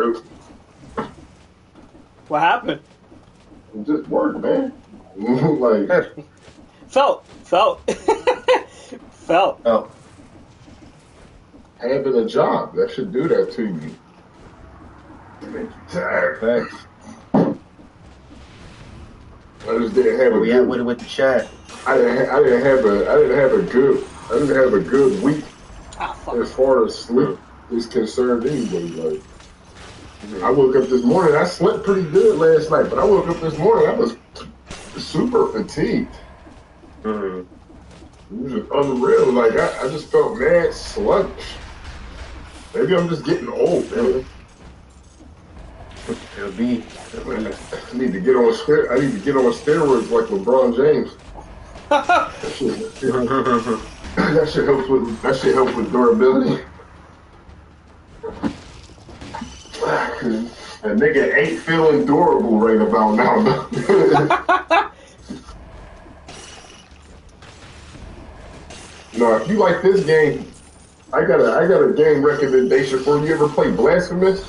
really. What happened? It just worked, man. Like Felt. Oh, having a job that should do that to you. Make you tired. thanks. I just didn't have Where a we at good. with the chat? I didn't have a good week Ah, fuck. as far as sleep is concerned anyway. Like I woke up this morning, I slept pretty good last night, but I woke up this morning, I was super fatigued. Mm-hmm. It was just unreal. Like I just felt mad sluggish. Maybe I'm just getting old, man. It'll be. I need to get on steroids like LeBron James. That shit helps with durability. That nigga ain't feeling durable right about now. No, if you like this game, I got a game recommendation for you. You ever play Blasphemous?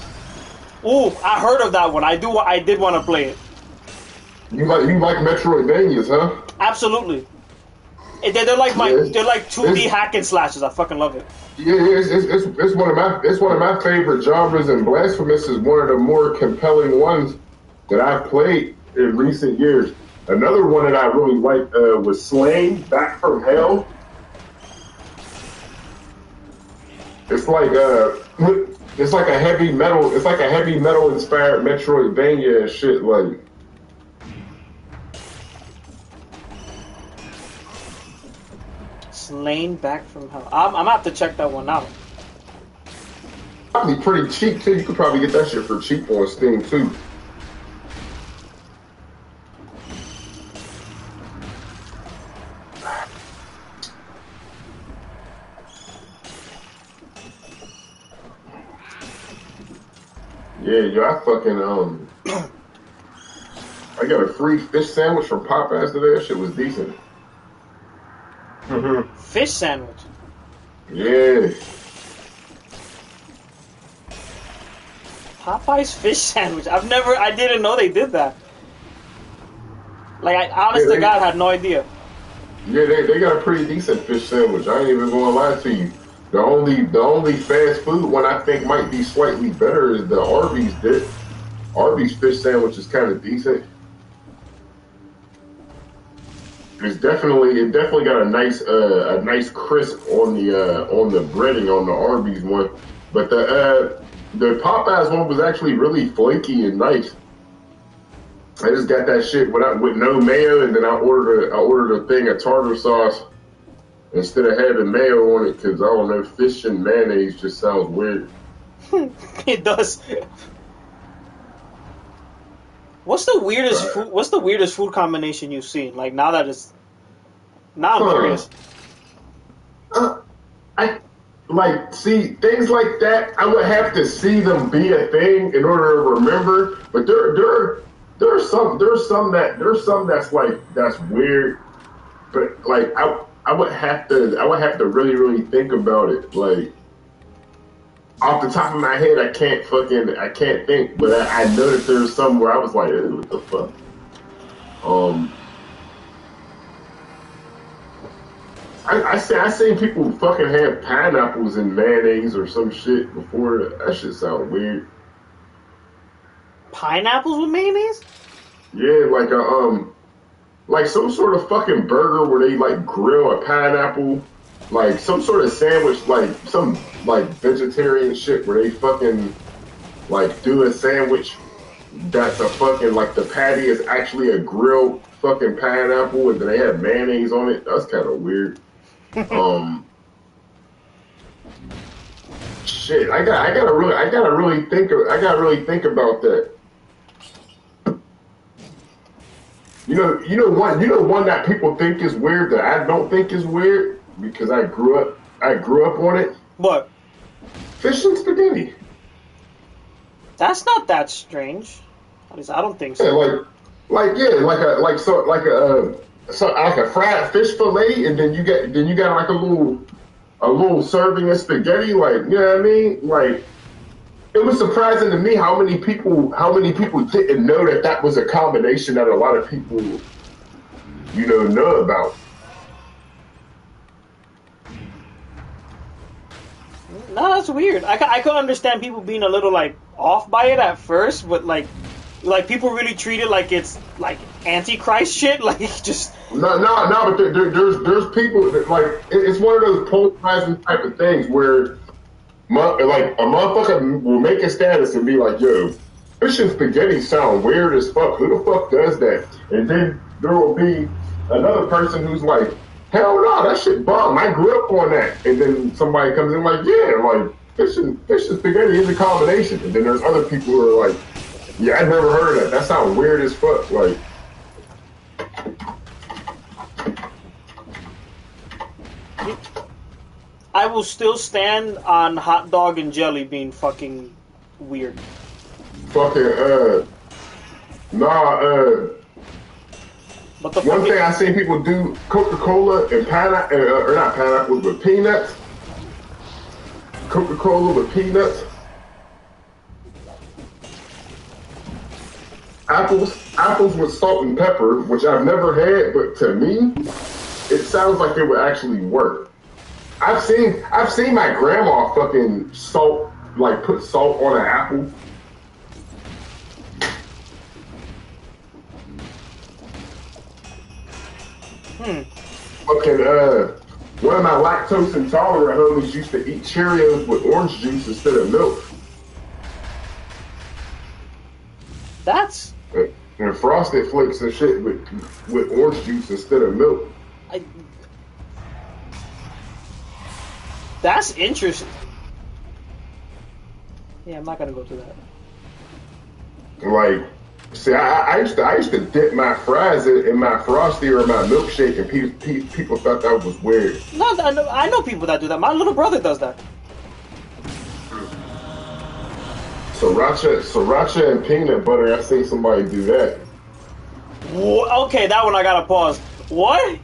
Ooh, I heard of that one. I did want to play it. You like Metroidvanias, huh? Absolutely. They're like they're like 2D hack and slashes. I fucking love it. Yeah, it's one of my favorite genres, and Blasphemous is one of the more compelling ones that I've played in recent years. Another one that I really liked was Slain Back from Hell. It's like a heavy metal inspired Metroidvania and shit. Like Slain Back from Hell. I'm gonna have to check that one out. probably pretty cheap too. You could probably get that shit for cheap on Steam too. Yeah, yo, I got a free fish sandwich from Popeyes today. That shit was decent. Fish sandwich. Yeah. Popeye's fish sandwich. I didn't know they did that. Like, I honest to God had no idea. Yeah, they got a pretty decent fish sandwich. I ain't even gonna lie to you. The only fast food one I think might be slightly better is the Arby's dip. Arby's fish sandwich is kind of decent. It definitely got a nice crisp on the breading on the Arby's one, but the Popeyes one was actually really flaky and nice. I just got that shit with no mayo, and then I ordered a thing of tartar sauce instead of having mayo on it because I don't know, fish and mayonnaise just sounds weird. It does. What's the weirdest food combination you've seen? Like now I'm curious. I like see things like that. I would have to see them be a thing in order to remember. But there's some that's weird. But like I would have to really think about it. Like off the top of my head, I can't think. But I know that there's some where I was like, what the fuck. I seen people fucking have pineapples in mayonnaise or some shit before. That shit sound weird. Pineapples with mayonnaise? Yeah, like some sort of fucking burger where they like grill a pineapple, like some sort of sandwich, like some like vegetarian shit where they fucking like do a sandwich that's a fucking like the patty is actually a grilled fucking pineapple and then they have mayonnaise on it. That's kind of weird. Shit, I gotta really think about that. You know one that people think is weird that I don't think is weird because I grew up on it. What? Fish and spaghetti. That's not that strange. At least I don't think so. Yeah, like a fried fish fillet, and then you got like a little serving of spaghetti, like, you know what I mean? Like it was surprising to me how many people didn't know that that was a combination that a lot of people, know about. No, that's weird. I could understand people being a little like off by it at first, but like people really treat it like it's like antichrist shit, like just No, but there's people that like it's one of those polarizing type of things where like a motherfucker will make a status and be like, "Yo, fish and spaghetti sound weird as fuck. Who the fuck does that?" And then there will be another person who's like, "Hell no, that shit bomb. I grew up on that." And then somebody comes in like, "Yeah, like fish and spaghetti is a combination." And then there's other people who are like, "Yeah, I never heard of that. That sounds weird as fuck." Like. I will still stand on hot dog and jelly being fucking weird. Fucking But the one thing I seen people do Coca-Cola and pineapple, or not pineapple, but peanuts. Coca-Cola with peanuts. Apples with salt and pepper, which I've never had, but to me, it sounds like it would actually work. I've seen my grandma fucking put salt on an apple. Fucking one of my lactose intolerant homies used to eat Cheerios with orange juice instead of milk. That's and Frosted Flakes and shit with orange juice instead of milk. That's interesting. Yeah, I'm not gonna go to that. Like, see, I used to dip my fries in my Frosty or my milkshake, and people thought that was weird. No, I know people that do that. My little brother does that. Sriracha and peanut butter. I seen somebody do that. Okay, that one I gotta pause. What?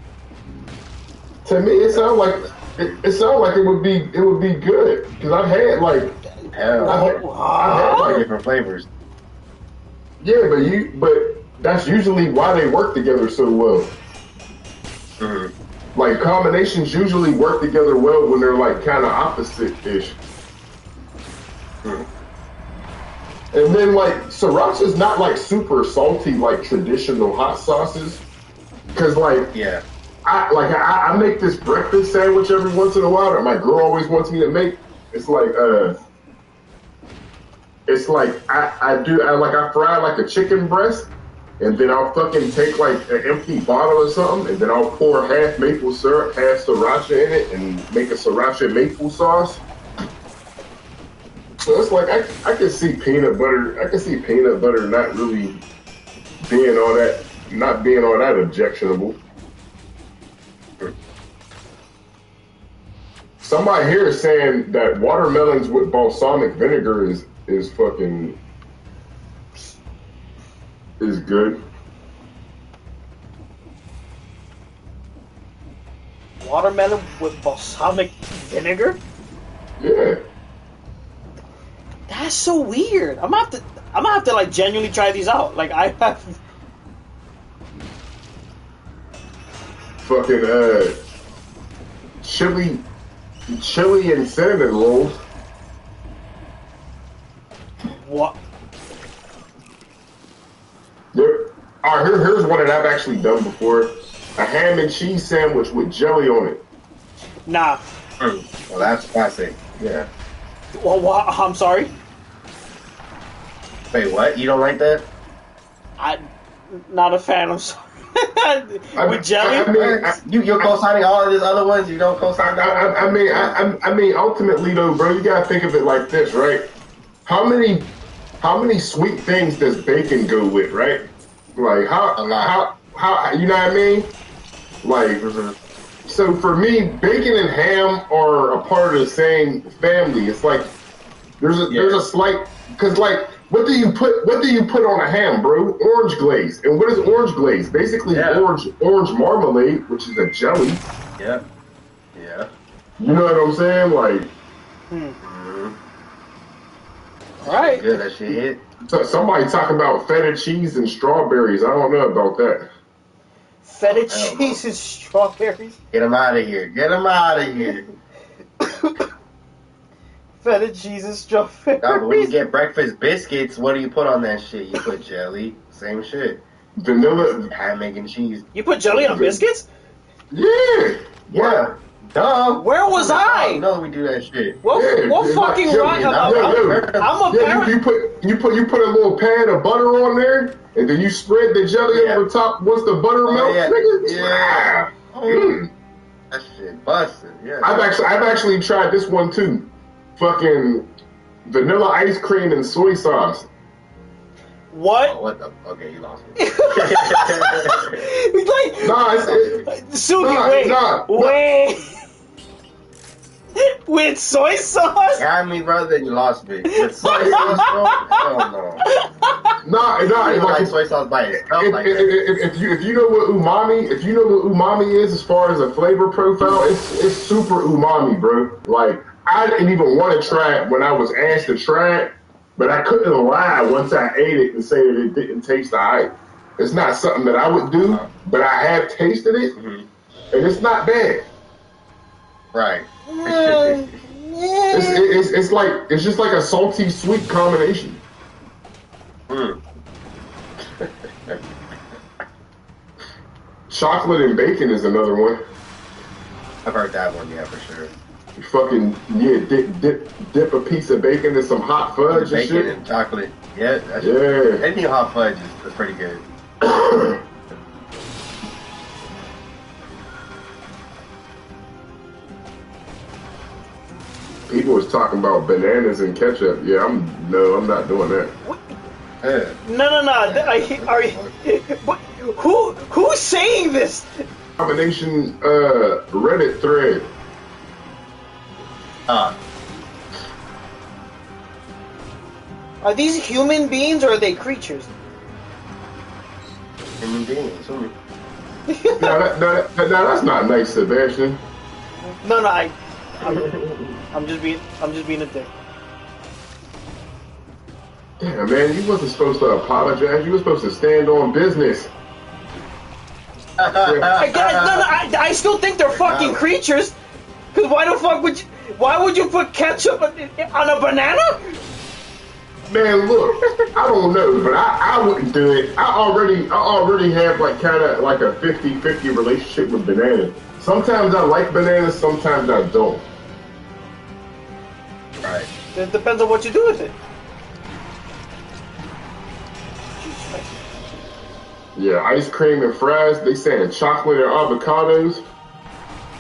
To me, it sounds like it would be good because I've had like I've had different flavors. Yeah, but that's usually why they work together so well. Mm-hmm. Like combinations usually work together well when they're like kind of opposite-ish. And then like sriracha's not like super salty like traditional hot sauces, because like Yeah. I make this breakfast sandwich every once in a while that my girl always wants me to make. It's like I fry like a chicken breast, and then I'll fucking take like an empty bottle or something, and then I'll pour half maple syrup, half sriracha in it, and make a sriracha maple sauce. So it's like I can see peanut butter. I can see peanut butter not really being all that objectionable. Somebody here is saying that watermelons with balsamic vinegar is good. Watermelon with balsamic vinegar? Yeah. That's so weird. I'm gonna have to like genuinely try these out. Like I have Fucking chili and cinnamon rolls. what? All right, here's one that I've actually done before: a ham and cheese sandwich with jelly on it. Nah. Well, that's classic. Yeah. Well, I'm sorry. Wait, what? You don't like that? I'm not a fan. I'm sorry. With jelly? You're co-signing all of these other ones. You don't co-sign that. I mean, ultimately though, bro, you gotta think of it like this, right? How many sweet things does bacon go with, right? Like how you know what I mean? Like, so for me, bacon and ham are a part of the same family. It's like there's a slight, because like what do you put on a ham, bro? Orange glaze. And what is orange glaze? Basically orange marmalade, which is a jelly. Yeah. You know what I'm saying? Like All right. Good, that shit hit. So somebody talking about feta cheese and strawberries. I don't know about that. Feta hell no. cheese and strawberries. Get him out of here. Get him out of here. Feta cheese and strawberries. Nah, but when you get breakfast biscuits, what do you put on that shit? You put jelly. Same shit. Vanilla. Ham, egg, and cheese. You put jelly on biscuits? Yeah. Yeah. Duh. Where was I? No, we do that shit. What, Yeah, what it's fucking like rock? jelly. I'm a Yeah, parent. you put a little pad of butter on there, and then you spread the jelly Yeah. over top once the butter melts. yeah. Nigga. Yeah. Mm. That shit busted. Yeah. I've actually tried this one too. Fucking vanilla ice cream and soy sauce. What? Oh, what the? Okay, you lost me. Like, Nah, Suki, Nah, wait, nah. wait. With soy sauce? Got me, brother, and you lost me. With soy sauce, bro? Hell no. nah. You Like, like soy sauce by itself like that. if you know what umami is as far as a flavor profile, it's super umami, bro. Like I didn't even want to try it when I was asked to try it, but I couldn't lie once I ate it and say that it didn't taste alright. It's not something that I would do, but I have tasted it, and it's not bad. Right. It's just like a salty sweet combination. Mm. Chocolate and bacon is another one. I've heard that one, yeah, for sure. You fucking dip a piece of bacon in some hot fudge and Bacon shit. and chocolate. Yeah, that's Yeah. anything hot fudge is pretty good. People was talking about bananas and ketchup. Yeah, I'm not doing that. Yeah. No. Are you, but who's saying this? Combination Reddit thread. Are these human beings or are they creatures? Human beings. No, that's not nice, Sebastian. No, I'm just being a dick. Damn, man, you wasn't supposed to apologize. You were supposed to stand on business. I still think they're fucking creatures. Cause why would you put ketchup on a banana? Man, look, I don't know, but I wouldn't do it. I already have like kind of like a 50-50 relationship with bananas. Sometimes I like bananas, sometimes I don't. Right. It depends on what you do with it. Yeah, ice cream and fries. They saying chocolate and avocados.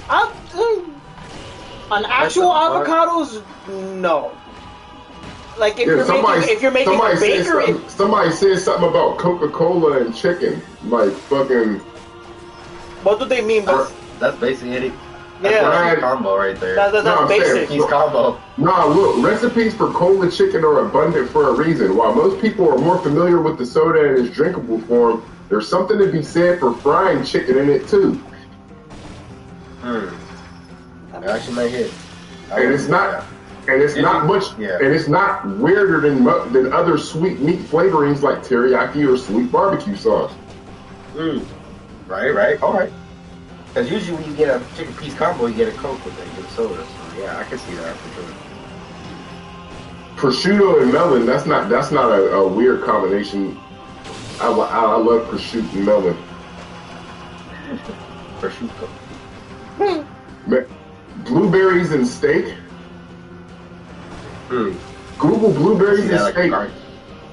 On actual avocados, no. Like if you're making a bakery. Somebody said something about Coca-Cola and chicken. Like fucking. What do they mean? That's basically it. Yeah, That's a combo right there. That's basic. He's combo. Nah, look, recipes for cola chicken are abundant for a reason. While most people are more familiar with the soda in its drinkable form, there's something to be said for frying chicken in it too. That actually might hit. And it's not weirder than other sweet meat flavorings like teriyaki or sweet barbecue sauce. Right. All right. Because usually when you get a chicken piece combo, you get a Coke with it, you get a soda. So yeah, I can see that for sure. Prosciutto and melon, that's not a weird combination. I love prosciutto and melon. Prosciutto. Blueberries and steak. Google blueberries and steak,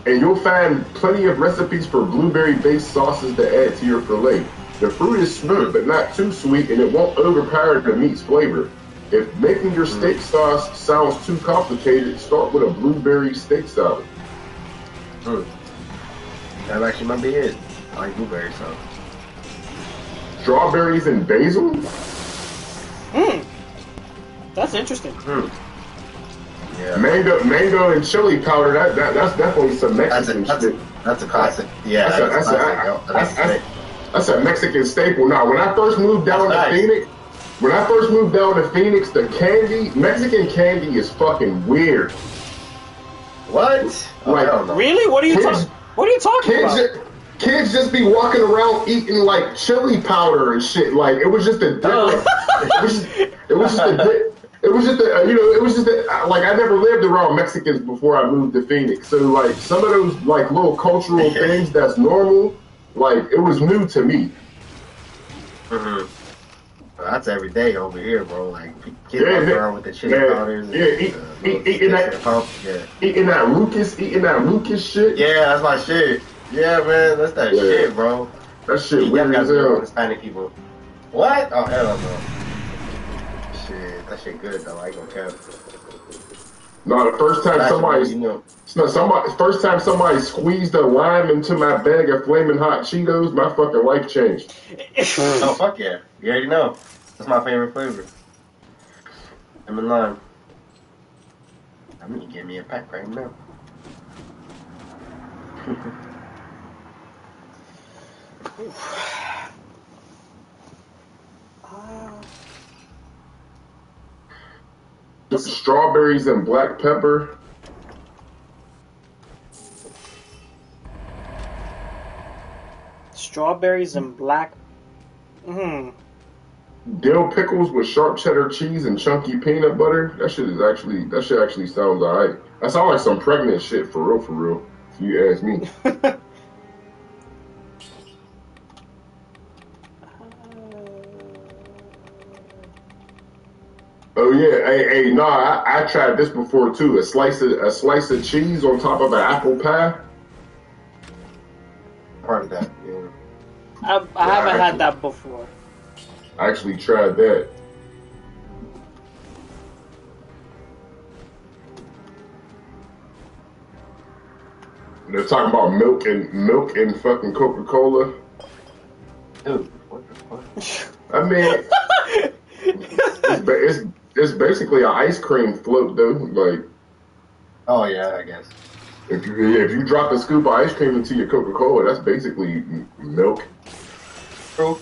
and you'll find plenty of recipes for blueberry-based sauces to add to your filet. The fruit is sweet, but not too sweet, and it won't overpower the meat's flavor. If making your steak sauce sounds too complicated, start with a blueberry steak salad. That actually might be it. I like blueberry sauce. Strawberries and basil? That's interesting. Yeah. Mango and chili powder. That's definitely some Mexican shit. That's a classic. Yeah, That's a Mexican staple. Now, when I first moved down to Phoenix, the Mexican candy is fucking weird. What? Oh, Like, I don't know. Really? What are you Kids- talking? What are you talking about? Kids just be walking around eating like chili powder and shit. Like it was just a different. It was just a. It was just a, it was just a, like I never lived around Mexicans before I moved to Phoenix. So like some of those like little cultural things that's normal, like it was new to me. Mm-hmm. Well, that's every day over here, bro. Like kids walking around with the chili powders. Eating that Lucas shit. Yeah, that's my shit. Yeah, man, that's that shit, bro. That shit You weird as hell. Hispanic people. What? Oh hell no. Shit, that shit good though. I ain't gonna care. No, the first time first time somebody squeezed a lime into my bag of flaming hot Cheetos, my fucking life changed. Oh fuck yeah! You already know. That's my favorite flavor. Lemon lime. I'm gonna get me a pack right now. Strawberries and black pepper. Strawberries and black. Dill pickles with sharp cheddar cheese and chunky peanut butter. That shit actually sounds alright. That sounds like some pregnant shit for real. If you ask me. Oh yeah, hey, nah, I tried this before too. A slice of cheese on top of an apple pie. Part of that, yeah. I haven't had that before. I actually tried that. They're talking about milk and fucking Coca-Cola. Dude, what the fuck? I mean, it's basically an ice cream float though. Like, oh yeah, I guess. if you drop a scoop of ice cream into your Coca-Cola, that's basically milk. True.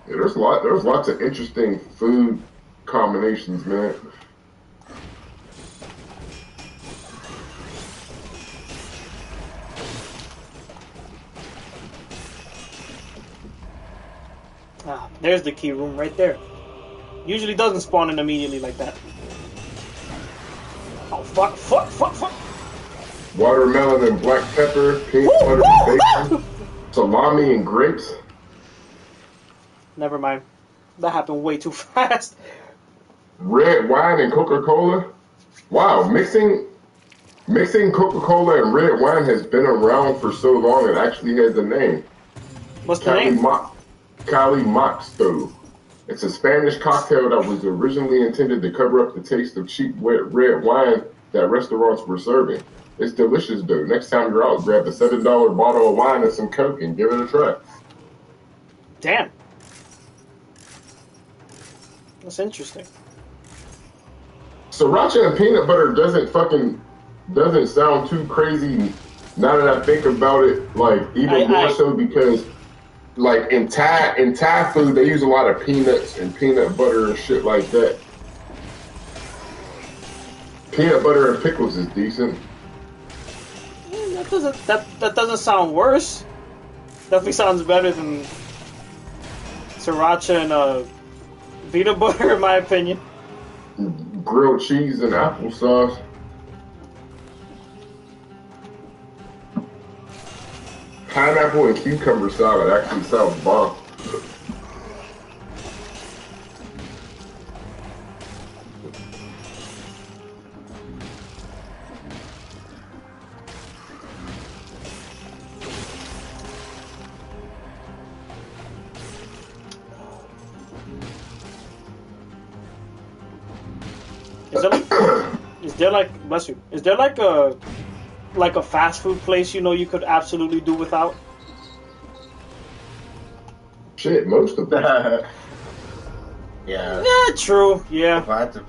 Yeah, there's lots of interesting food combinations, man. Ah, there's the key room right there. Usually doesn't spawn in immediately like that. Oh fuck! Watermelon and black pepper, peanut butter and bacon, salami and grapes. Never mind. That happened way too fast. Red wine and Coca-Cola. Wow, mixing Coca-Cola and red wine has been around for so long it actually has a name. What's the name? Cali Moxto. It's a Spanish cocktail that was originally intended to cover up the taste of cheap wet red wine that restaurants were serving. It's delicious though. Next time you're out, grab the $7 bottle of wine and some Coke and give it a try. Damn. That's interesting. Sriracha and peanut butter doesn't sound too crazy now that I think about it, like even more so because like in Thai food they use a lot of peanuts and peanut butter and shit like that. Peanut butter and pickles is decent. That doesn't sound worse. Definitely sounds better than sriracha and peanut butter in my opinion. Grilled cheese and applesauce. Pineapple and cucumber salad actually sounds bomb. Is there like a fast food place you could absolutely do without? Shit, most of them. Yeah. Yeah, true. Yeah. If I had to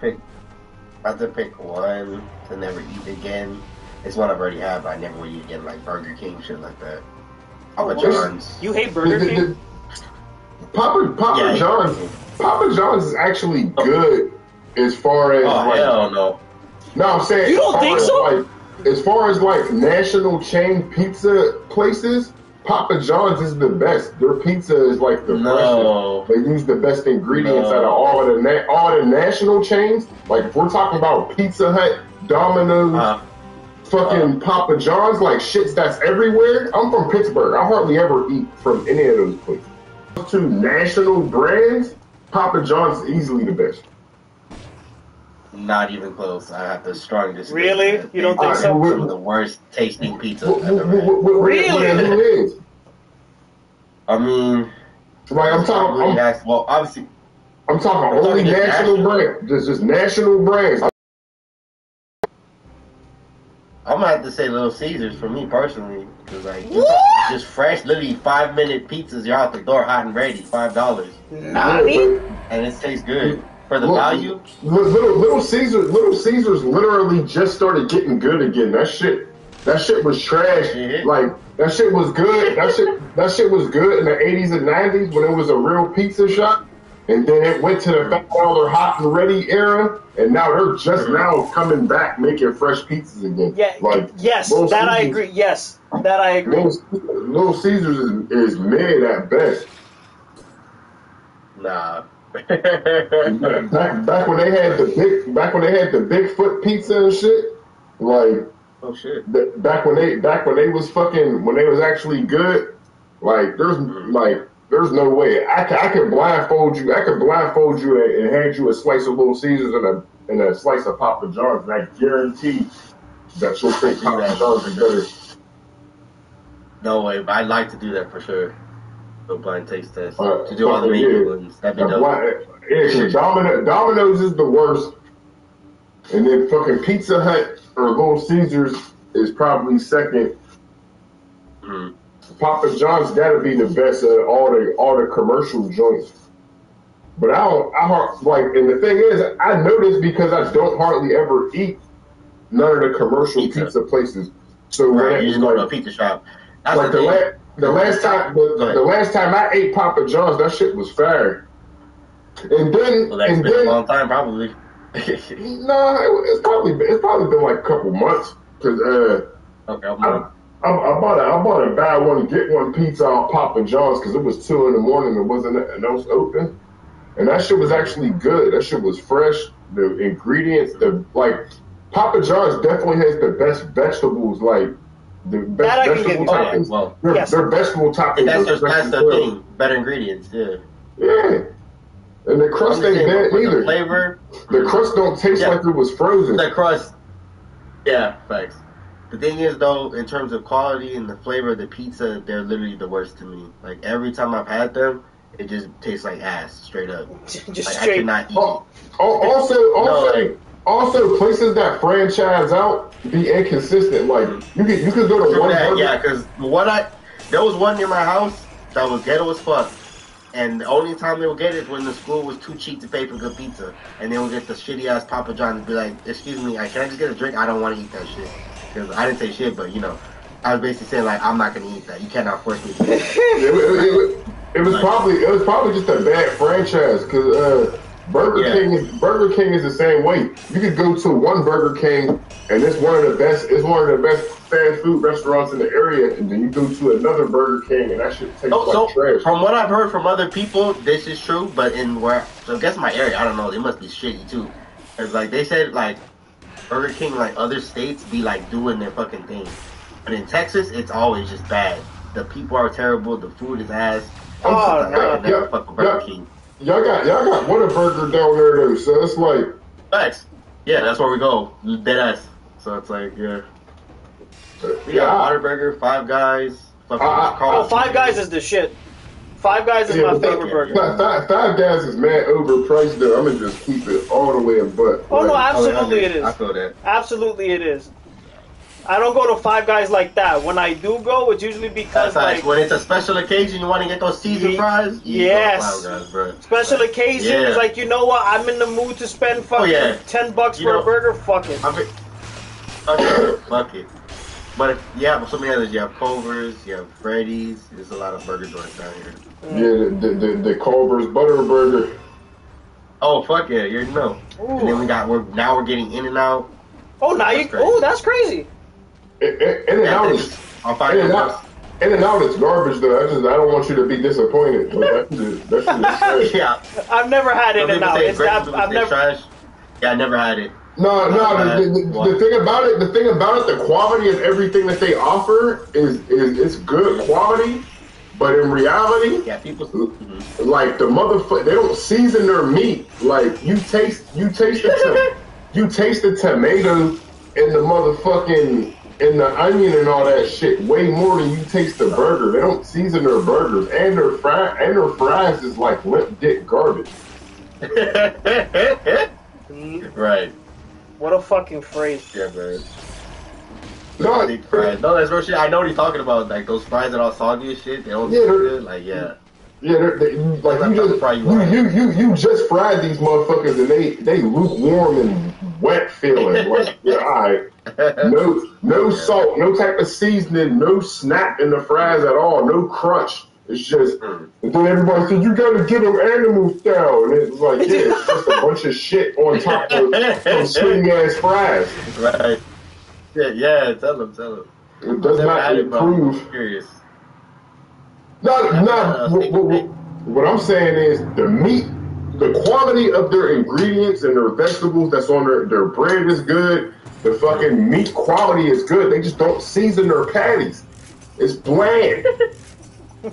pick one to never eat again, it's one I've already had, but I never would eat again, like Burger King, shit like that. Papa John's. You hate Burger King? Papa John's. Papa John's is actually good as far as Oh like. hell no. No, I'm saying You don't as far think as, so? Like, as far as like national chain pizza places, Papa John's is the best. Their pizza is like the No. freshest. They use the best ingredients No. out of all the national chains. Like if we're talking about Pizza Hut, Domino's, fucking Papa John's, like shits that's everywhere. I'm from Pittsburgh. I hardly ever eat from any of those places. To national brands, Papa John's is easily the best. Not even close. I have the strongest. Really? You don't think so? Some of the worst tasting pizzas What, I've ever had. Really? Who is? I mean, Like I'm talking. well, obviously, I'm talking only talking just national national. brands. Just national brands. I'm gonna have to say Little Caesars for me personally, because like What? just fresh, literally 5-minute pizzas, you're out the door, hot and ready, $5, Nani? and it tastes good for the value. Little Caesars literally just started getting good again. That shit was trash. Mhm. Like that shit was good. That shit was good in the 80s and 90s when it was a real pizza shop. And then it went to the $5 hot and ready era, and now they're just now coming back making fresh pizzas again. Yeah. like Yes, Little that I Caesars- agree. Yes, that I agree. Little Caesars is mid at best. Nah. Back when they had the Bigfoot pizza and shit, like Oh shit. back when they was actually good, like there's no way I could blindfold you and hand you a slice of Little Caesars and a slice of Papa John's, and I guarantee that you'll think Papa John's is better. No way, but I'd like to do that for sure. A blind taste test Uh, to do all the fucking menu yeah. ones. That'd be dope. Yeah, Domino's is the worst, and then fucking Pizza Hut or Little Caesars is probably second. Mm. Papa John's got to be the best of all the commercial joints. But and the thing is, I know this because I don't hardly ever eat none of the commercial pizza places. So Right, when you it's just go to a like, pizza shop. That's like the thing. the last time I ate Papa John's, that shit was fire. And then Well, that's and been then a long time, probably. it's probably been like a couple months because Okay, I bought a buy one get one pizza off Papa John's because it was 2 a.m. There wasn't nothing else open, and that shit was actually good. That shit was fresh. The ingredients, Papa John's definitely has the best vegetables. Like the best That I can vegetable give you. toppings. well, Yes. Their vegetable toppings. that's are the thing. Better ingredients, yeah. Yeah, and the crust I'm just ain't saying, bad with the either. flavor, The crust don't taste Yeah. like it was frozen. the crust. Yeah, facts. The thing is, though, in terms of quality and the flavor of the pizza, they're literally the worst to me. Like every time I've had them, it just tastes like ass, straight up. Just Like I straight. cannot eat. Also, places that franchise out be inconsistent. Like you could go to True one that, burger. yeah, because there was one near my house that was ghetto as fuck, and the only time they would get it is when the school was too cheap to pay for good pizza, and they would get the shitty ass Papa John's and be like, "Excuse me, can I just get a drink? I don't want to eat that shit." Because I didn't say shit, but I was basically saying like, "I'm not gonna eat that. You cannot force me to eat that." It was probably just a bad franchise because Burger King is the same way. You could go to one Burger King and it's one of the best fast food restaurants in the area, and then you go to another Burger King and that shit tastes like trash. From what I've heard from other people, this is true. But I guess my area, I don't know. They must be shitty too. Cause like they said, like Burger King, like other states, be like doing their fucking thing. But in Texas, it's always just bad. The people are terrible. The food is ass. Oh, I no. can never fuck with Burger King. Y'all got Whataburger down there though, so it's like Facts. Yeah, that's where we go. Dead ass. So it's like, yeah. We yeah. got Whataburger, Five Guys, fucking Oh, Carl's. Five Guys is the shit. Five Guys is my favorite burger. Five Guys is mad overpriced though. I'm gonna just keep it all the way in butt. Oh no, Like, absolutely it I is. feel that. Absolutely it is. I don't go to Five Guys like that. When I do go, it's usually because That's nice. like When it's a special occasion, you want to get those Caesar fries? You Yes. go Five Guys, bro. special occasions, Yeah. like you know what, I'm in the mood to spend fucking yeah. $10 You for know- a burger. Fuck it. I mean, fuck it. But if you have so many others, you have Culver's, you have Freddy's. There's a lot of burger joints down here. Yeah, the Culver's Butter Burger. Oh fuck yeah, you know. And then we're getting In and Out. Oh, now That's you. crazy. Oh, that's crazy. In and out is I'll find In and out. Out. In and Out is garbage though. I don't want you to be disappointed. But that shit is trash. Yeah. I've never had Some In and people Out. say It's great, not. people I've say never. trash. Yeah, I never had it. No. The thing about it, the quality of everything that they offer is good quality, but in reality, Yeah, people. like the motherfucker, they don't season their meat. Like you taste the tomato and the motherfucking and the onion and all that shit way more than you taste the burger. They don't season their burgers and their fries is like limp dick garbage. Right. What a fucking phrase. Yeah, man. No, Deep fries. No, that's real shit. I know what he's talking about. Like those fries that all soggy and shit. They don't Yeah, taste they're- good. Like yeah. yeah, like you just fried these motherfuckers and they lukewarm and wet feeling. Like yeah, all right. No salt, no type of seasoning, no snap in the fries at all, no crunch. It's just, and then everybody said, you gotta get them animal style. And it's like, yeah, it's just a bunch of shit on top of some sweet ass fries. Right. Yeah, tell him. It does Never not had it, but I'm improve. curious. What I'm saying is the meat, the quality of their ingredients and their vegetables that's on their bread is good. The fucking meat quality is good. They just don't season their patties. It's bland. They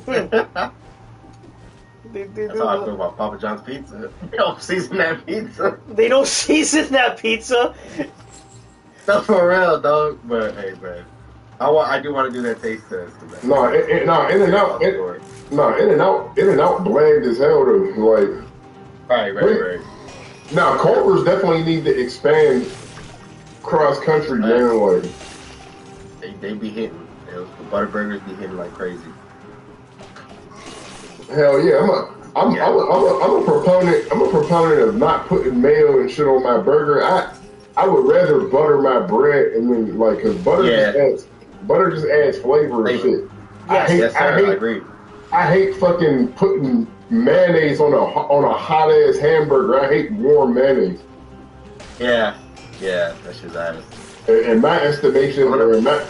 That's how I feel about Papa John's pizza. They don't season that pizza. They don't season that pizza. No, for real, dog. But hey, man, I do want to do that taste test. No, In and Out bland as hell though. Like, Right. now Culver's definitely need to expand cross country, man. Like, They be hitting. The Butterburgers be hitting like crazy. hell yeah, I'm a proponent. I'm a proponent of not putting mayo and shit on my burger. I would rather butter my bread and then like, cause butter just adds flavor and shit. Yes. I agree. I hate fucking putting mayonnaise on a hot ass hamburger. I hate warm mayonnaise. Yeah, that shit's ass. In my estimation, or with my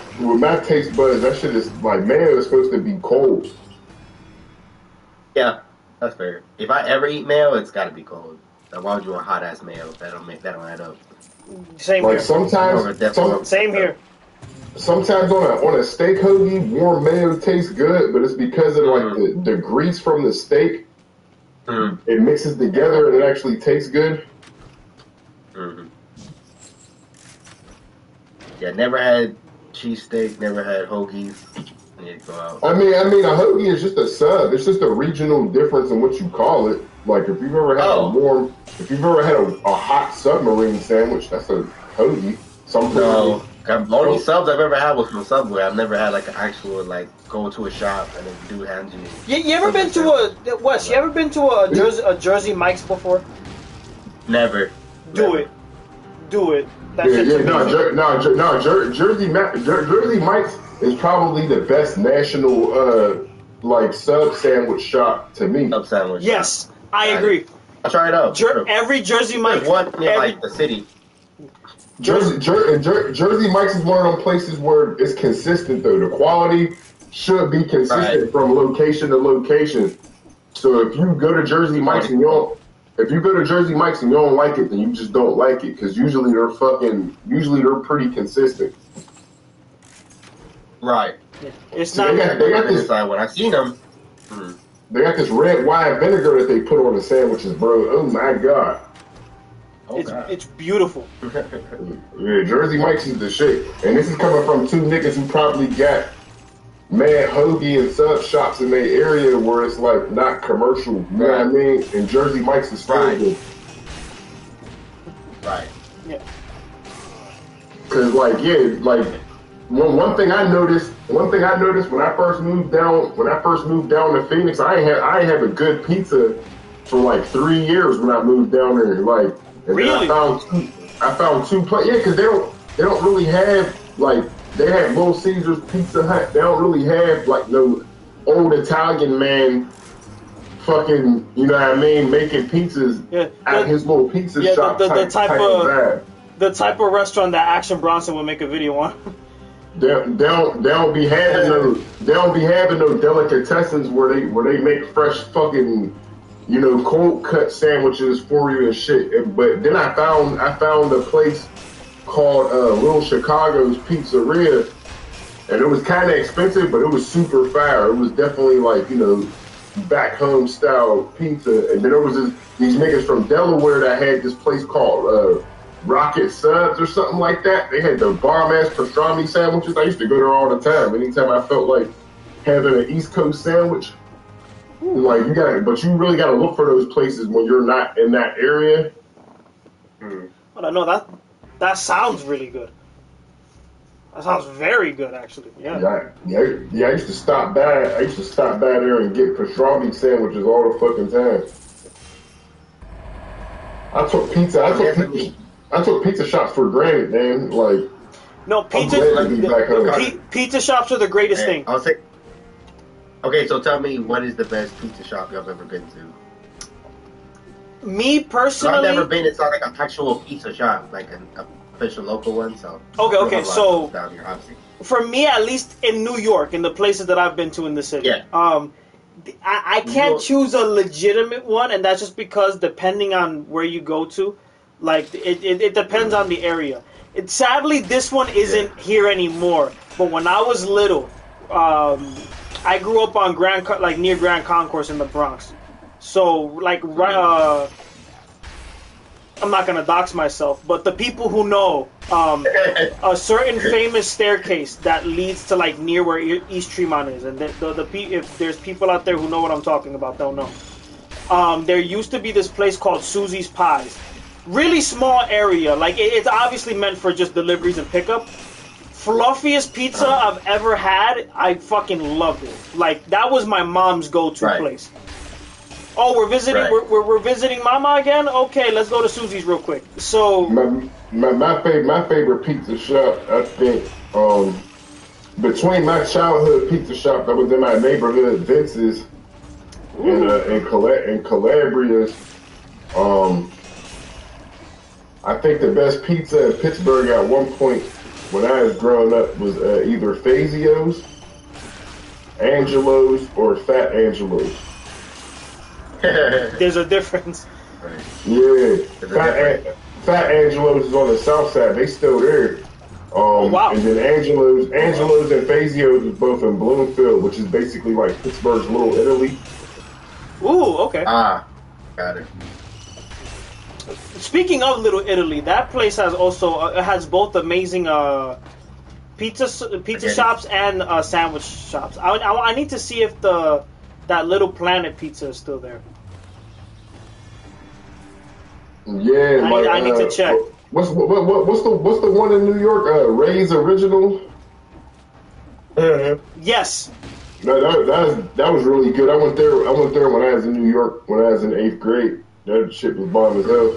taste buds, that shit is like mayo is supposed to be cold. Yeah, that's fair. If I ever eat mayo, it's got to be cold. Like, why would you want hot ass mayo? That don't add up. Same Like here. Same here. Sometimes on a steak hoagie, warm mayo tastes good, but it's because of like the grease from the steak. It mixes together and it actually tastes good. Yeah, never had cheesesteak, never had hoagies. I need to go out. I mean, a hoagie is just a sub. It's just a regional difference in what you call it. Like if you've ever had a hot submarine sandwich, that's a hoagie. No, the only subs I've ever had was from Subway. I've never had like an actual like go to a shop and then do hand you. You ever been to You ever been to a Jersey Mike's before? Never. Do it. That shit's amazing. Jersey Mike's is probably the best national like sub sandwich shop to me. Sub sandwich. Yes, I agree. I'll try it out. Every Jersey Mike's. There's one near like the city. Jersey Mike's is one of them places where it's consistent though. The quality should be consistent from location to location. So if you go to Jersey Mike's and you don't like it, then you just don't like it because usually they're pretty consistent. Right. It's So not. they got this. When I seen them. They got this red wine vinegar that they put on the sandwiches, bro. Oh my god. It's beautiful. Yeah, Jersey Mike's is the shit. And this is coming from two niggas who probably got mad hoagie and sub shops in their area where it's like not commercial. You know what I mean? And Jersey Mike's is still good. Right. Yeah. Cause one thing I noticed when I first moved down to Phoenix, I had a good pizza for like 3 years when I moved down there. Like, and really? I found two places. Yeah, cause they don't really have like they have Little Caesars, Pizza Hut. They don't really have like no old Italian man fucking, you know what I mean, making pizzas at his little pizza shop the type of vibe. The type of restaurant that Action Bronson would make a video on. They don't be having no delicatessens where they make fresh fucking, you know, cold cut sandwiches for you and shit. But then I found a place called Little Chicago's Pizzeria, and it was kind of expensive, but it was super fire. It was definitely like, you know, back home style pizza. And then there was these niggas from Delaware that had this place called Rocket Subs or something like that. They had the bomb ass pastrami sandwiches. I used to go there all the time. Anytime I felt like having an East Coast sandwich, like but you really gotta look for those places when you're not in that area. But I know that sounds really good. That sounds very good, actually. Yeah. I used to stop by. I used to stop by there and get pastrami sandwiches all the fucking time. I took pizza shops for granted, man. Like, no, pizza shops are the greatest thing. I'll say. Okay, so tell me, what is the best pizza shop you've ever been to? Me personally, I've never been. It's not like an actual pizza shop, like an official local one. So okay. So down here, obviously. For me, at least in New York, in the places that I've been to in the city, I can't choose a legitimate one, and that's just because depending on where you go to, like it depends on the area. Sadly, this one isn't here anymore. But when I was little, I grew up on near Grand Concourse in the Bronx. So like I'm not gonna dox myself, but the people who know a certain famous staircase that leads to like near where East Tremont is, and if there's people out there who know what I'm talking about, they'll know. There used to be this place called Susie's Pies, really small area. Like it's obviously meant for just deliveries and pickup. Fluffiest pizza I've ever had. I fucking loved it. Like that was my mom's go-to place. Oh, we're visiting. Right. We're visiting Mama again. Okay, let's go to Susie's real quick. So my favorite pizza shop, I think, between my childhood pizza shop that was in my neighborhood, Vince's, and Calabria's. I think the best pizza in Pittsburgh at one point when I was growing up was either Fazio's, Angelo's, or Fat Angelo's. There's a difference. Right. Yeah, Fat Angelo's is on the south side. They still there. Wow. And then Angelo's and Fazio's is both in Bloomfield, which is basically like Pittsburgh's Little Italy. Ooh, okay. Got it. Speaking of Little Italy, that place has also has both amazing pizza shops and sandwich shops. I need to see if that Little Planet Pizza is still there. Yeah, I need to check. What's the one in New York? Ray's Original. Yes. No, that was really good. I went there when I was in New York when I was in 8th grade. That shit was bomb as hell.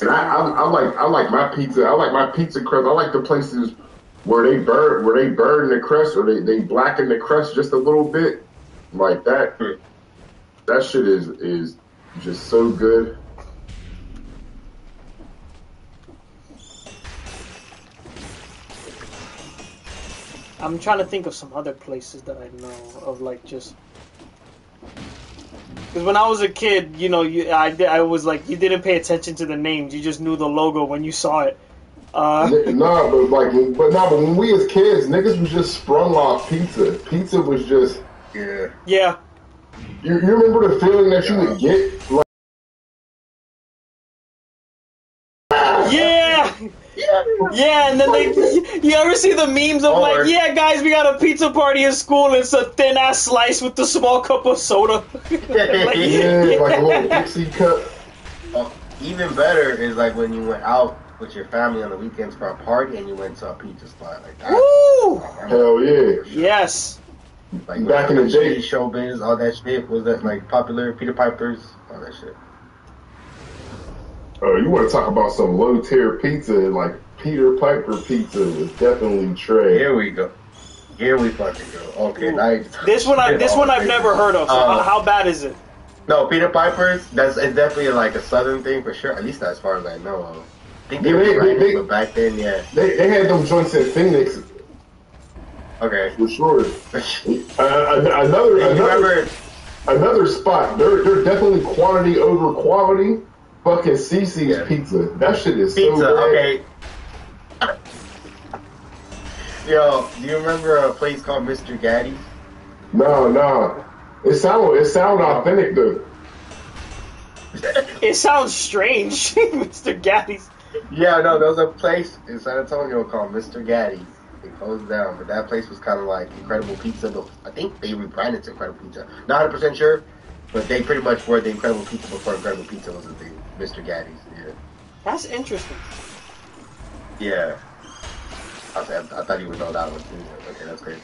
And I like my pizza. I like my pizza crust. I like the places where they burn the crust or they blacken the crust just a little bit, like that. That shit is just so good. I'm trying to think of some other places that I know of, like just. Because when I was a kid, you know, I was like, you didn't pay attention to the names. You just knew the logo when you saw it. But when we as kids, niggas was just sprung off pizza. Pizza was just yeah. You remember the feeling that you would get? Like, yeah, and then you ever see the memes of like, yeah, guys, we got a pizza party in school, and it's a thin ass slice with the small cup of soda. like a little Dixie cup. Even better is like when you went out with your family on the weekends for a party and you went to a pizza spot like that. Woo! Hell yeah. Yes. Like back in the day, Showbiz, all that shit was that like popular, Peter Piper's, all that shit. You want to talk about some low tier pizza? Like Peter Piper pizza is definitely trash. Here we go. Here we fucking go. Okay, nice. This one I've never heard of. So how bad is it? No, Peter Piper's. It's definitely like a southern thing for sure. At least as far as I know of. I think they were but back then, yeah. They had them joints at Phoenix. Okay. For sure. Another spot. They're definitely quantity over quality. Fucking Cece's pizza. That shit is so bad. Okay. Yo, do you remember a place called Mr. Gaddy's? No. It sound authentic though. It sounds strange, Mr. Gaddy's. Yeah, no, there was a place in San Antonio called Mr. Gaddy's. It closed down, but that place was kind of like Incredible Pizza. But I think they rebranded to Incredible Pizza. Not 100% sure, but they pretty much were the Incredible Pizza before Incredible Pizza was a thing. Mr. Gaddy's, yeah. That's interesting. Yeah. I thought you would know that one too. Okay, that's great.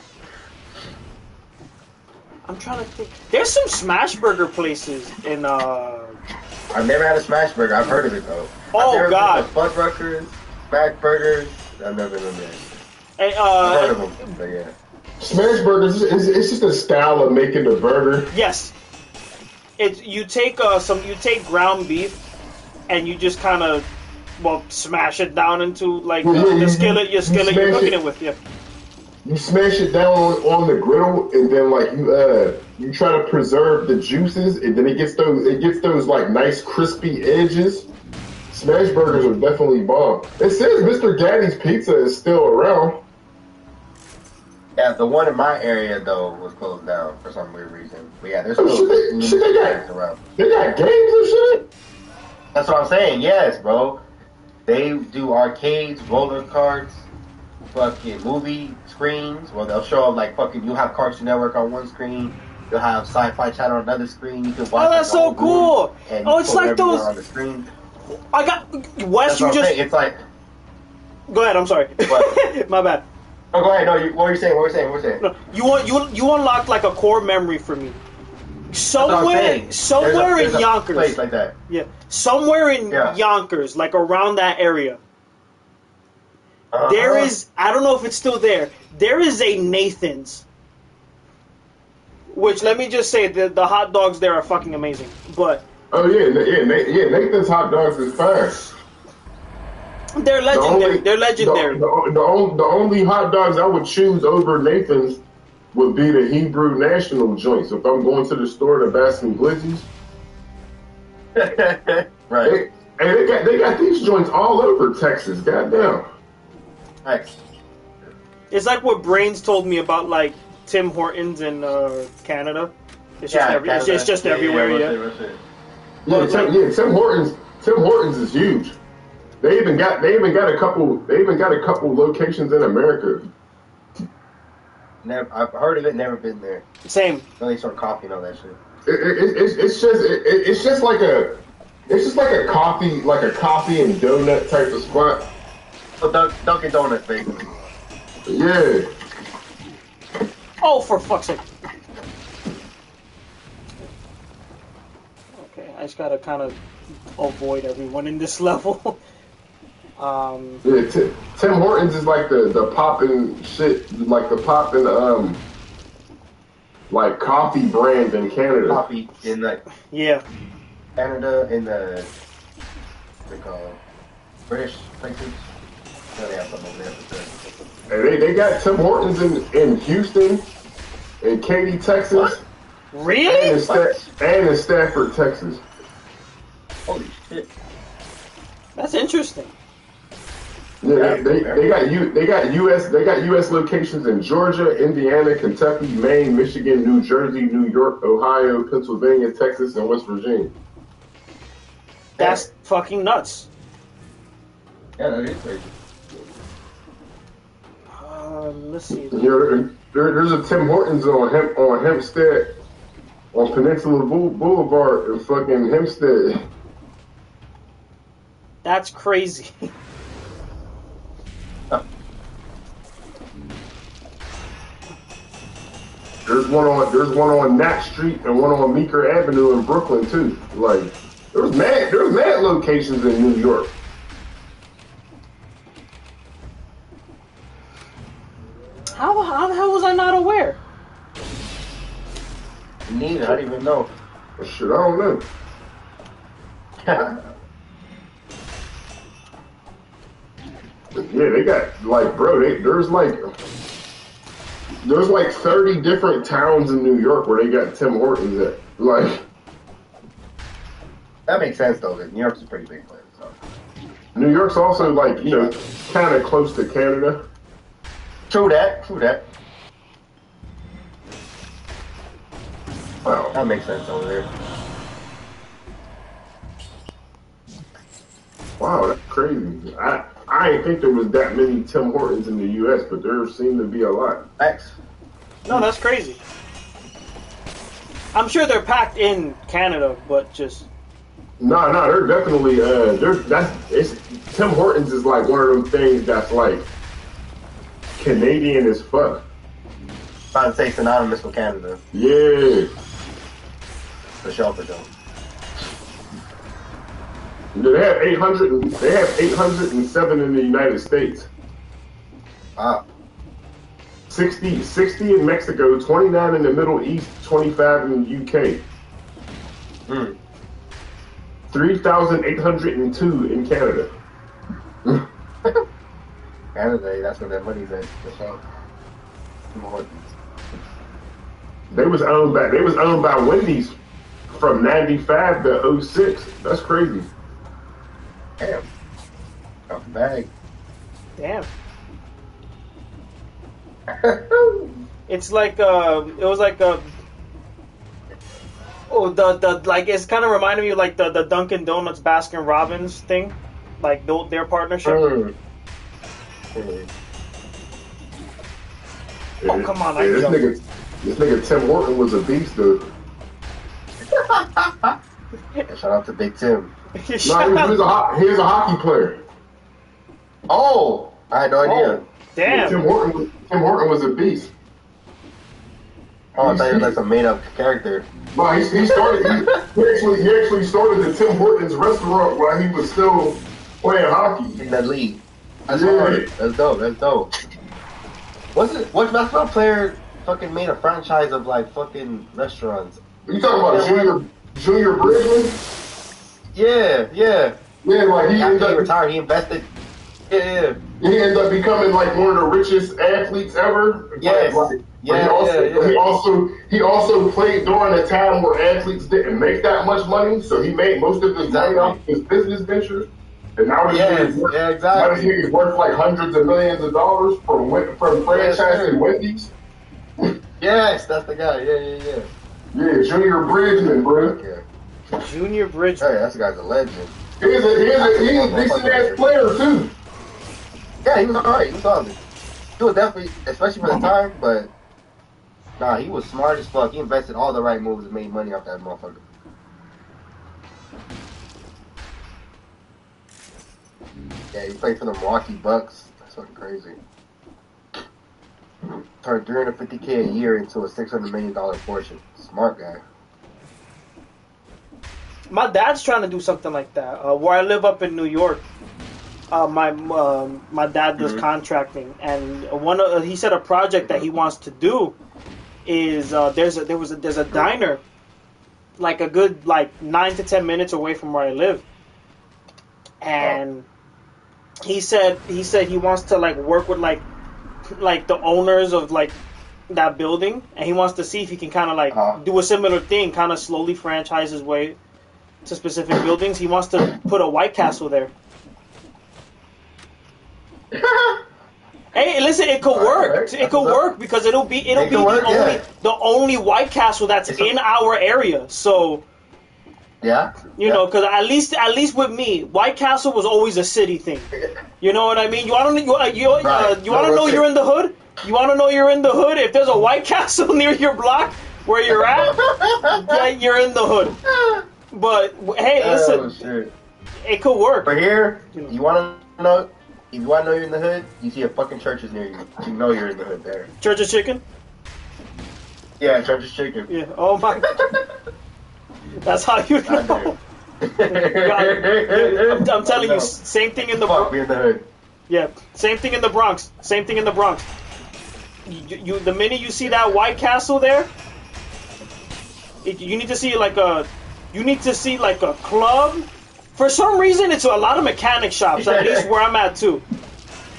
I'm trying to think. There's some smash burger places in I've never had a smash burger. I've heard of it though. Oh God. Fuddruckers, smash burgers. I've never been there. Hey, I've heard of them, but yeah. Smash burgers it's just a style of making the burger. Yes. You take ground beef and you just kind of smash it down into like the skillet you're cooking it with. Yeah. You smash it down on the griddle, and then like you try to preserve the juices, and then it gets those like nice crispy edges. Smash burgers are definitely bomb. It says Mr. Gaddy's Pizza is still around. Yeah, the one in my area though was closed down for some weird reason. But yeah, there's still around. They got games and shit. That's what I'm saying. Yes, bro. They do arcades, roller carts, fucking movie screens. Well, they'll show up like fucking. You have Cartoon Network on one screen. You'll have Sci-Fi Channel on another screen. You can watch. Oh, that's so cool! Oh, it's like those on the screen. I got Wes. You just. It's like. Go ahead. I'm sorry. My bad. Oh, go ahead. No, what were you saying? What were you saying? No, you unlocked like a core memory for me. Somewhere in Yonkers. Place like that. Yeah, somewhere in Yonkers, like around that area. There is, I don't know if it's still there. There is a Nathan's, which let me just say the hot dogs there are fucking amazing. But Nathan's hot dogs is fire. They're legendary. They're legendary. The only hot dogs I would choose over Nathan's would be the Hebrew National joints. If I'm going to the store to buy some glizzies. Right. They got these joints all over Texas. Goddamn. Nice. It's like what Brains told me about like Tim Hortons in Canada. It's just everywhere. Tim Hortons is huge. They even got a couple locations in America. Never, I've heard of it. Never been there. Same. No, they start coffee and all that shit. It's just like a coffee and donut type of spot. So Dunkin' Donuts, basically. Yeah. Oh, for fuck's sake. Okay, I just gotta kind of avoid everyone in this level. Tim Hortons is like the poppin' shit, like the poppin' like coffee brand in Canada. Coffee in Canada in the what they call British places. So they have something over there for sure. And they got Tim Hortons in Houston, in Katy, Texas. What? Really? And in Stafford, Texas. Holy shit! That's interesting. Yeah, they got U.S. locations in Georgia, Indiana, Kentucky, Maine, Michigan, New Jersey, New York, Ohio, Pennsylvania, Texas, and West Virginia. That's fucking nuts. Yeah, that is crazy. Let's see. There's a Tim Hortons on Hempstead, on Peninsula Boulevard in fucking Hempstead. That's crazy. There's one on Nat Street and one on Meeker Avenue in Brooklyn too. Like, There's mad locations in New York. How the hell was I not aware? Neither. I didn't even know. Shit, I don't know. Yeah, they got like, bro. There's like 30 different towns in New York where they got Tim Hortons at. Like, That makes sense though. New York's a pretty big place. So. New York's also like, kind of close to Canada. True that. Wow. That makes sense over there. Wow, that's crazy. I didn't think there was that many Tim Hortons in the U.S., but there seem to be a lot. Thanks. No, that's crazy. I'm sure they're packed in Canada, but just No, they're definitely Tim Hortons is like one of them things that's like Canadian as fuck. Trying to say synonymous with Canada. Yeah. For sure. They have 807 in the United States. Wow. 60 in Mexico, 29 in the Middle East, 25 in the UK. 3,802 in Canada. Canada, that's where their money's at. For sure. They was owned by Wendy's from 95 to 06. That's crazy. Damn. Off the bag. damn. It's like it was like the like it's kind of reminded me of like the Dunkin' Donuts Baskin Robbins thing, like their partnership. Oh come on! This nigga Tim Horton was a beast, though. Shout out to Big Tim. No, he was a hockey player. Oh, I had no idea. Damn. Tim Horton was a beast. Oh, I thought he was like some made-up character. No, he actually started the Tim Hortons restaurant while he was still playing hockey. In that league. That's hard. That's dope. What basketball player fucking made a franchise of like fucking restaurants? You talking about Junior Bridgman? Yeah. Yeah, like he After he retired, he invested. Yeah. He ended up becoming like one of the richest athletes ever. Yes. He also played during a time where athletes didn't make that much money, so he made most of his money off his business ventures. And now exactly. He's worth like hundreds of millions of dollars from franchising Wendy's. Yes, that's the guy. Yeah. Yeah, Junior Bridgman, bro. Yeah. Junior Bridgman. Hey, that guy's a legend. He's a decent ass player too. Yeah, he was alright. He was solid. He was definitely, especially for the time, but nah, he was smart as fuck. He invested all the right moves and made money off that motherfucker. Yeah, he played for the Milwaukee Bucks. That's fucking crazy. Turned $350K a year into a $600 million fortune. Smart guy. My dad's trying to do something like that. Where I live up in New York, my dad does contracting, and he said a project that he wants to do is there's a diner like a good 9 to 10 minutes away from where I live, and he said he wants to work with like the owners of that building, and he wants to see if he can kind of do a similar thing, kind of slowly franchise his way to specific buildings. He wants to put a White Castle there. Hey, listen, it could work. Right. It could work because it'll be the only White Castle that's in our area. So you know, because at least with me, White Castle was always a city thing. You know what I mean? You want to know you're in the hood? You want to know you're in the hood? If there's a White Castle near your block where you're at, yeah, you're in the hood. But hey, listen, it could work. But here, you want to know? If you want to know you're in the hood, you see a fucking churches near you. You know you're in the hood there. Church's Chicken? Yeah, Church's Chicken. Yeah. Oh my. That's how you know. I'm telling you, same thing in the Fuck, we in the hood. Yeah, same thing in the Bronx. Same thing in the Bronx. The minute you see that White Castle there, you need to see like a club. For some reason, it's a lot of mechanic shops. At least where I'm at too.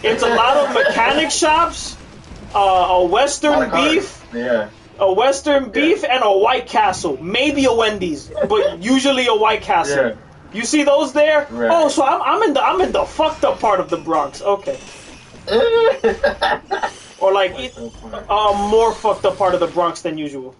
It's a lot of mechanic shops, a Western beef. Yeah. A Western beef and a White Castle, maybe a Wendy's, but usually a White Castle. Yeah. You see those there? Right. Oh, so I'm in the fucked up part of the Bronx. Okay. Or like a more fucked up part of the Bronx than usual.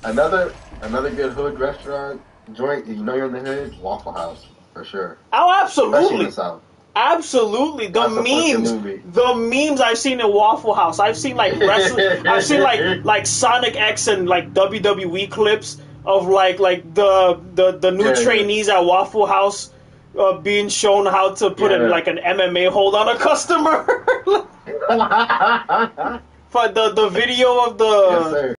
Another good hood restaurant joint. You know you're in the hood. Waffle House for sure. Oh, Especially in absolutely. the South. Absolutely, the That's a fucking memes, movie. the memes I've seen in Waffle House. I've seen like wrestling. I've seen like Sonic X and like WWE clips of like the new trainees at Waffle House being shown how to put in like an MMA hold on a customer. For the video of the Yes, sir.